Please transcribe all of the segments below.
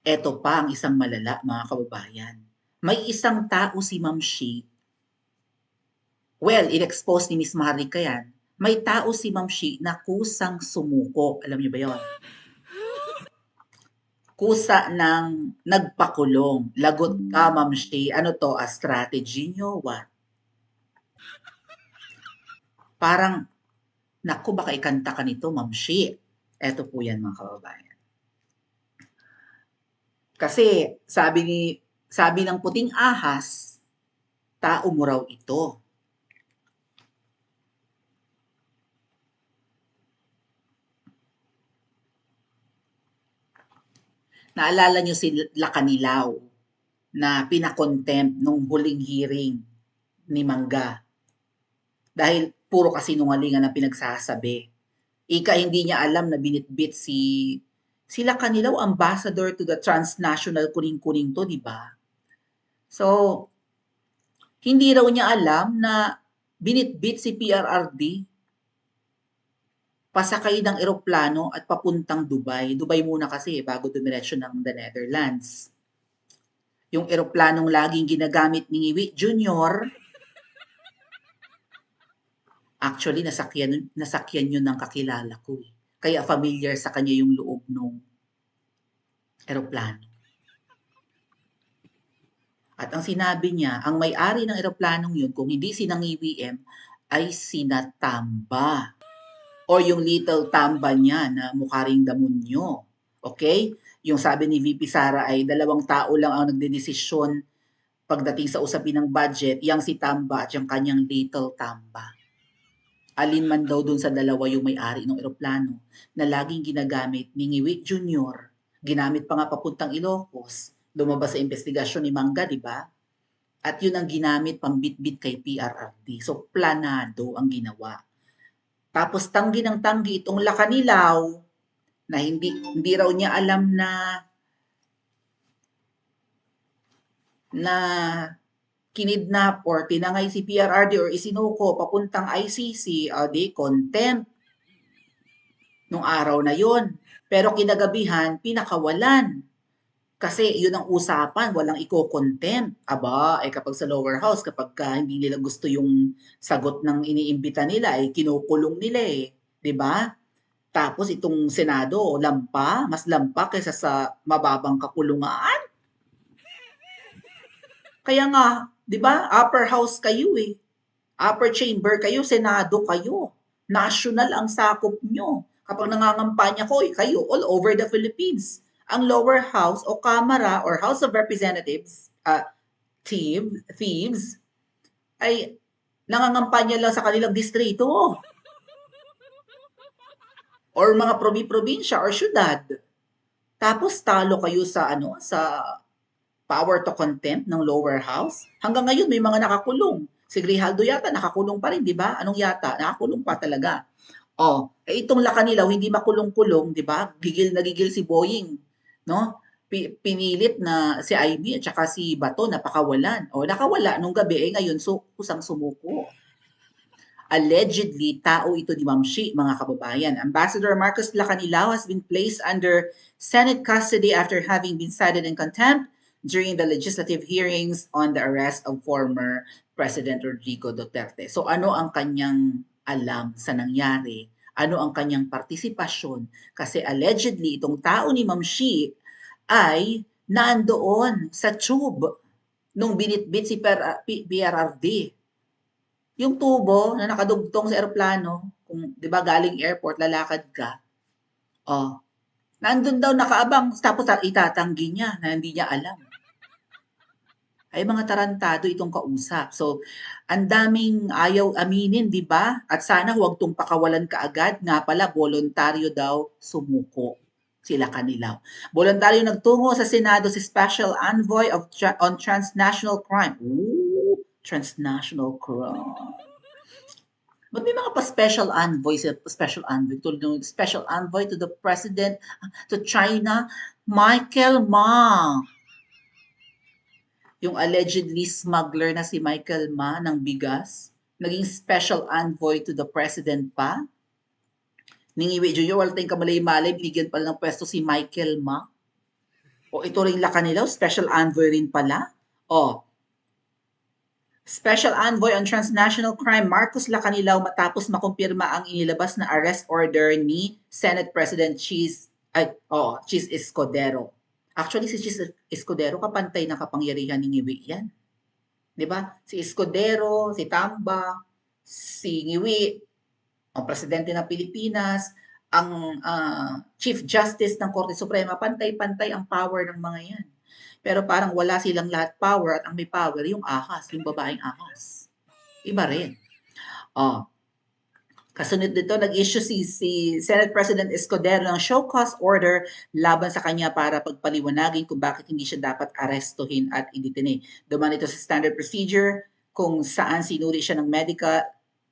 Eto pa ang isang malala, mga kababayan. May isang tao si Ma'am Shi, well, in-expose ni Miss Maharlika yan. May tao si Ma'am Shi na kusang sumuko. Alam niyo ba yon? Kusa ng nagpakulong. Lagot ka, Ma'am Shi. Ano to, a strategy nyo? What? Parang, naku, baka ikanta ka nito, Ma'am Shi. Eto po yan, mga kababayan. Kasi, sabi ng puting ahas, tao mo raw ito. Naalala nyo si Lacanilaw na pinakontempt nung huling hearing ni Mangga dahil puro kasinungalingan ang pinagsasabi. Ika hindi niya alam na binitbit sila Lacanilaw, ambassador to the transnational kuning-kuning to, di ba? So, hindi raw niya alam na binitbit si PRRD pasakay ng eroplano at papuntang Dubai. Dubai muna kasi bago dumiretso ng the Netherlands. Yung eroplanong laging ginagamit ni Ngiwi Jr., actually nasakyan yun ng kakilala ko eh. Kaya familiar sa kanya yung loob ng eroplano. At ang sinabi niya, ang may-ari ng eroplanong yun, kung hindi si Ngiwi M, ay sina Tamba. O yung little Tamba niya na mukha ring damonyo. Okay? Yung sabi ni VP Sara ay 2 tao lang ang nagdedesisyon pagdating sa usapin ng budget, yang si Tamba at yung kanyang little Tamba. Alin man daw dun sa dalawa yung may-ari ng eroplano na laging ginagamit ni Ngiwi Jr., ginamit pa nga papuntang Ilocos, lumabas sa investigasyon ni Mangga, di ba? At yun ang ginamit pang bit-bit kay PRRD. So, planado ang ginawa. Tapos tanggi ng tanggi itong Lacanilaw na hindi raw niya alam na kinidnap or tinangay si PRRD or isinuko papuntang ICC, di contempt nung araw na yon. Pero kinagabihan, pinakawalan. Kasi yun ang usapan, walang iko-contempt. Aba, ay kapag sa lower house, kapag hindi nila gusto yung sagot ng iniimbita nila, ay kinukulong nila eh. 'Di ba? Tapos itong Senado, mas lampa kaysa sa mababang kapulungan. Kaya nga, 'di ba? Upper house kayo eh. Upper chamber kayo, Senado kayo. National ang sakop nyo. Kapag nangangampanya ko, kayo all over the Philippines. Ang lower house o Kamara or House of Representatives, thieves, ay nangangampanya lang sa kanilang distrito or mga probinsya or syudad. Tapos talo kayo sa power to contempt ng lower house. Hanggang ngayon may mga nakakulong. Si Grijaldo yata nakakulong pa rin, di ba? Anong yata? Nakakulong pa talaga. Itong Lacanilaw hindi makulong-kulong, di ba? Gigil si Boying, no? Pinilit na si Ivy at saka si Bato napakawalan. Nakawala nung gabi ngayon kusang sumuko. Allegedly, tao ito ni Ma'am Shi, mga kababayan. Ambassador Marcos Lacanilaw has been placed under Senate custody after having been cited in contempt during the legislative hearings on the arrest of former President Rodrigo Duterte. So ano ang kanyang alam sa nangyari? Ano ang kanyang partisipasyon? Kasi allegedly, itong tao ni Ma'am Shi ay naandoon sa tube nung binitbit si PRRD. Yung tubo na nakadugtong sa eroplano, kung 'di ba galing airport lalakad ka, nandun daw nakaabang tapos itatanggi niya na hindi niya alam. Ay mga tarantado itong kausap. So, ang daming ayaw aminin, 'di ba? At sana huwag tong pakawalan kaagad. Nga pala, voluntaryo daw sumuko sila Lacanilaw. Voluntaryo nagtungo sa Senado si Special Envoy on Transnational Crime. Ooh, transnational crime. Ba't may mga pa-special envoy special envoy tulad ng special envoy to the president to China, Michael Ma. Yung allegedly smuggler na si Michael Ma ng bigas, naging special envoy to the president pa. Ningiwi Jr., wala tayong kamalay-malay, binigyan pala ng pwesto si Michael Ma. O ito ring Lacanilaw, special envoy rin pala. O, Special Envoy on Transnational Crime Marcos Lacanilaw matapos makumpirma ang inilabas na arrest order ni Senate President Chis Escudero. Actually, si Chis Escudero kapantay na kapangyarihan ni Ngiwi yan. 'Di ba? Si Escudero, si Tamba, si Ngiwi, ang presidente ng Pilipinas, ang Chief Justice ng Korte Suprema, pantay-pantay ang power ng mga yan. Pero parang wala silang lahat power at ang may power yung ahas, yung babaeng ahas. Iba rin. Kasunod nito, nag-issue si Senate President Escudero ng show cause order laban sa kanya para pagpaliwanagin kung bakit hindi siya dapat arestuhin at idetine. Duman ito sa standard procedure kung saan sinuri siya ng Medical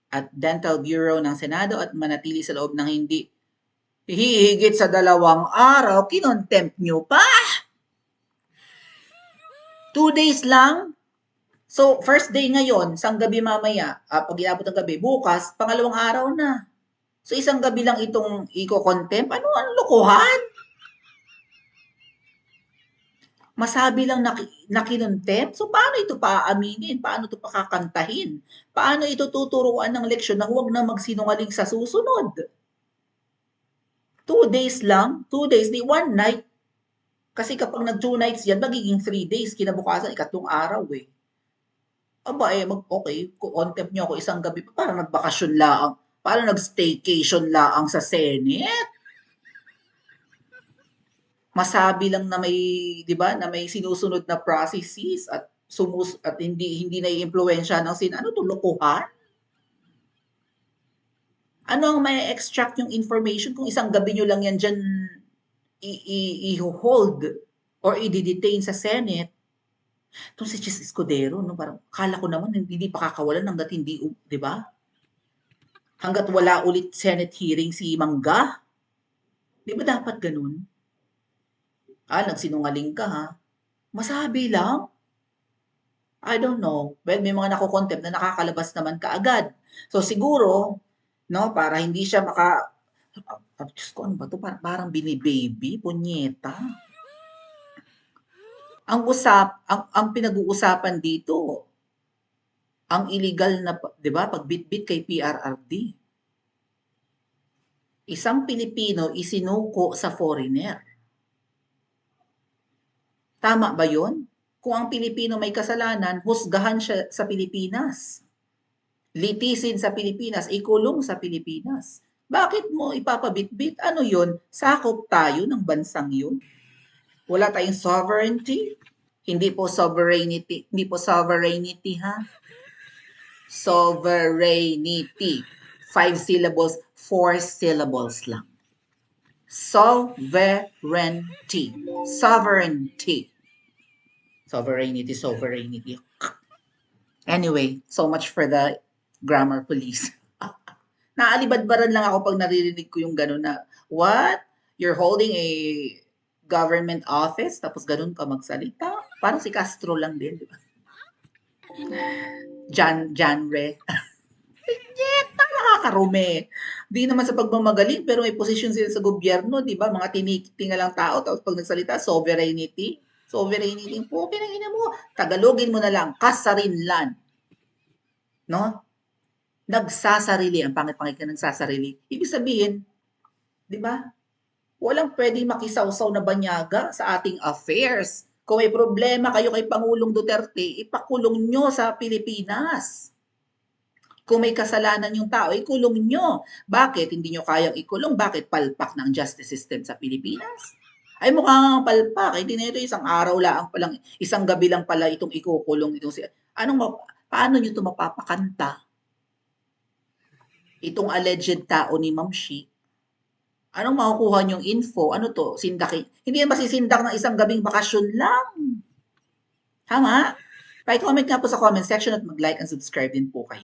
at Dental Bureau ng Senado at manatili sa loob ng hindi hihigit sa 2 araw. Kinontempt nyo pa! 2 days lang. So, first day ngayon, isang gabi mamaya, pag inabot ng gabi, bukas, pangalawang araw na. So, isang gabi lang itong i-contempt. Ano lokohan? Masabi lang na kinontempt? So, paano ito paaaminin? Paano ito pakakantahin? Paano ito tuturuan ng leksyon na huwag na magsinungaling sa susunod? 2 days lang? 2 days, di 1 night. Kasi kapag nag-2 nights yan, magiging 3 days. Kinabukasan, 3 araw eh. Aba okay, contempt nyo ako isang gabi, parang nagbakasyon laang, parang nag-staycation laang sa Senate. Masabi lang na may, 'di ba, na may sinusunod na processes at hindi naiimpluwensya ng ano to, lokohan? Ano ang may extract yung information kung isang gabi nyo lang yan dyan i-hold or i-detain sa Senate? Itong si Chis Escudero, no, parang kala ko naman hindi pakakawalan hanggat hindi, di ba? Hanggat wala ulit Senate hearing si Mangga. Di ba dapat ganun? Nagsinungaling ka ha. Masabi lang. I don't know. Well, may mga nakukontempt na nakakalabas naman kaagad. So siguro, no, para hindi siya Diyos ko, ano ba to? Parang binibaby, punyeta. Ang pinag-uusapan dito, ang illegal na, 'di ba, pagbitbit kay PRRD. Isang Pilipino isinuko sa foreigner. Tama ba 'yon? Kung ang Pilipino may kasalanan, husgahan siya sa Pilipinas. Litisin sa Pilipinas, ikulong sa Pilipinas. Bakit mo ipapabitbit? Ano 'yon? Sakop tayo ng bansang 'yon. Wala tayong sovereignty. Hindi po sovereignty ha. Sovereignty. 5 syllables, 4 syllables lang. Sovereignty. Sovereignty. Sovereignty. Anyway, so much for the grammar police. Naalibadbaran lang ako pag naririnig ko yung gano'n na, what? You're holding a government office, tapos ganun ka magsalita? Parang si Castro lang din, di ba? Janre. Nakakarumi. Di naman sa pagmamagaling, pero may posisyon sila sa gobyerno, di ba? Mga tinitingalang tao, tapos pag nagsalita, sovereignty. Sovereignty po, pinangina mo. Tagalogin mo na lang, kasarinlan. No? Nagsasarili, ang pangit-pangit ka nagsasarili. Ibig sabihin, di ba? Walang pwedeng makisawsaw na banyaga sa ating affairs. Kung may problema kayo kay Pangulong Duterte, ipakulong nyo sa Pilipinas. Kung may kasalanan yung tao, ikulong nyo. Bakit? Hindi nyo kayang ikulong? Bakit? Palpak ng justice system sa Pilipinas? Ay mukhang palpak. Hindi na ito isang araw lang palang, isang gabi lang pala itong ikukulong. Paano nyo ito mapapakanta? Itong alleged tao ni Ma'am Shi, anong makukuha niyong info? Ano to? Sindakin? Hindi yan masisindak ng isang gabing bakasyon lang. Tama? Pa-comment nga po sa comment section at mag-like and subscribe din po kayo.